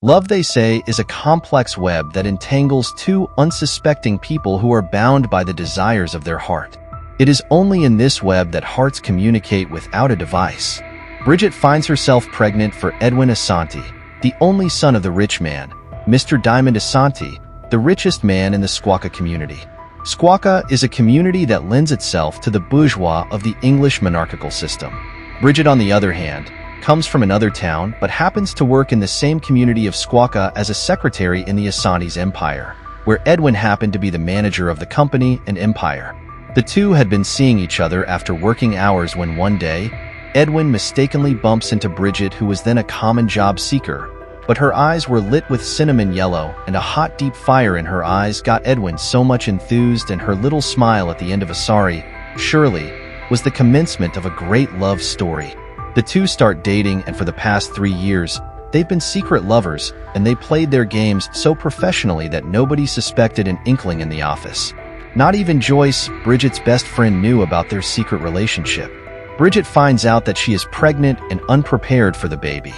Love, they say, is a complex web that entangles two unsuspecting people who are bound by the desires of their heart. It is only in this web that hearts communicate without a device. Bridget finds herself pregnant for Edwin Asante, the only son of the rich man, Mr. Diamond Asante, the richest man in the Squaca community. Squaca is a community that lends itself to the bourgeois of the English monarchical system. Bridget, on the other hand, comes from another town but happens to work in the same community of Squaca as a secretary in the Asante's empire, where Edwin happened to be the manager of the company and empire. The two had been seeing each other after working hours when one day, Edwin mistakenly bumps into Bridget, who was then a common job seeker, but her eyes were lit with cinnamon yellow, and a hot, deep fire in her eyes got Edwin so much enthused, and her little smile at the end of a sorry, surely, was the commencement of a great love story. The two start dating, and for the past 3 years, they've been secret lovers, and they played their games so professionally that nobody suspected an inkling in the office. Not even Joyce, Bridget's best friend, knew about their secret relationship. Bridget finds out that she is pregnant and unprepared for the baby.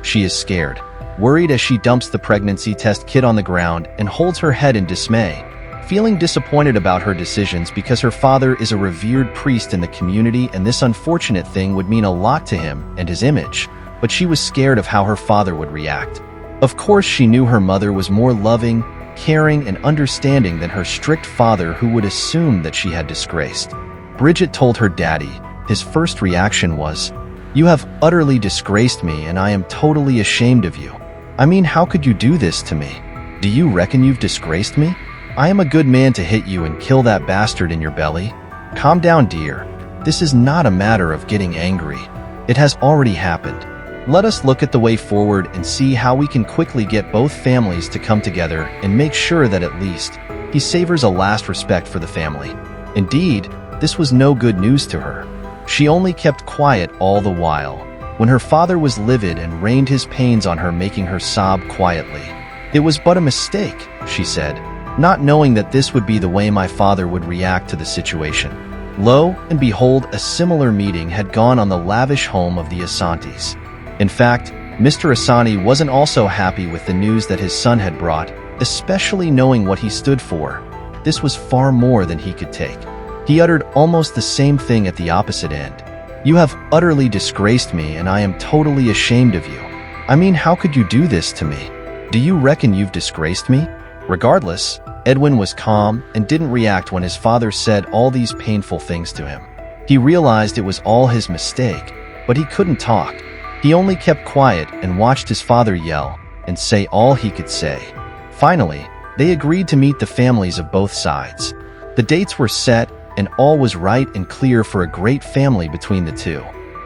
She is scared, worried as she dumps the pregnancy test kit on the ground and holds her head in dismay, feeling disappointed about her decisions because her father is a revered priest in the community and this unfortunate thing would mean a lot to him and his image, but she was scared of how her father would react. Of course, she knew her mother was more loving, caring, and understanding than her strict father, who would assume that she had disgraced. Bridget told her daddy. His first reaction was, "You have utterly disgraced me and I am totally ashamed of you. I mean, how could you do this to me? Do you reckon you've disgraced me? I am a good man to hit you and kill that bastard in your belly. Calm down, dear. This is not a matter of getting angry. It has already happened. Let us look at the way forward and see how we can quickly get both families to come together and make sure that at least he savors a last respect for the family." Indeed, this was no good news to her. She only kept quiet all the while, when her father was livid and rained his pains on her, making her sob quietly. "It was but a mistake," she said, not knowing that this would be the way my father would react to the situation. Lo and behold, a similar meeting had gone on the lavish home of the Asantes. In fact, Mr. Asante wasn't also happy with the news that his son had brought, especially knowing what he stood for. This was far more than he could take. He uttered almost the same thing at the opposite end. "You have utterly disgraced me and I am totally ashamed of you. I mean, how could you do this to me? Do you reckon you've disgraced me?" Regardless, Edwin was calm and didn't react when his father said all these painful things to him. He realized it was all his mistake, but he couldn't talk. He only kept quiet and watched his father yell and say all he could say. Finally, they agreed to meet the families of both sides. The dates were set, and all was right and clear for a great family between the two.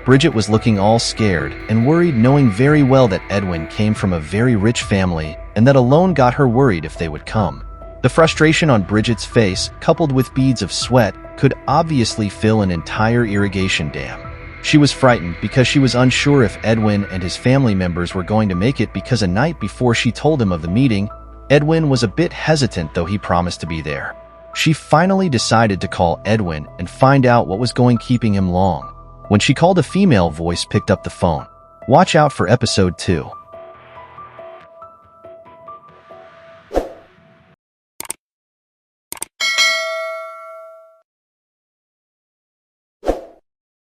Bridget was looking all scared and worried, knowing very well that Edwin came from a very rich family, and that alone got her worried if they would come. The frustration on Bridget's face, coupled with beads of sweat, could obviously fill an entire irrigation dam. She was frightened because she was unsure if Edwin and his family members were going to make it, because a night before she told him of the meeting, Edwin was a bit hesitant, though he promised to be there. She finally decided to call Edwin and find out what was keeping him long. When she called, a female voice picked up the phone. Watch out for episode 2.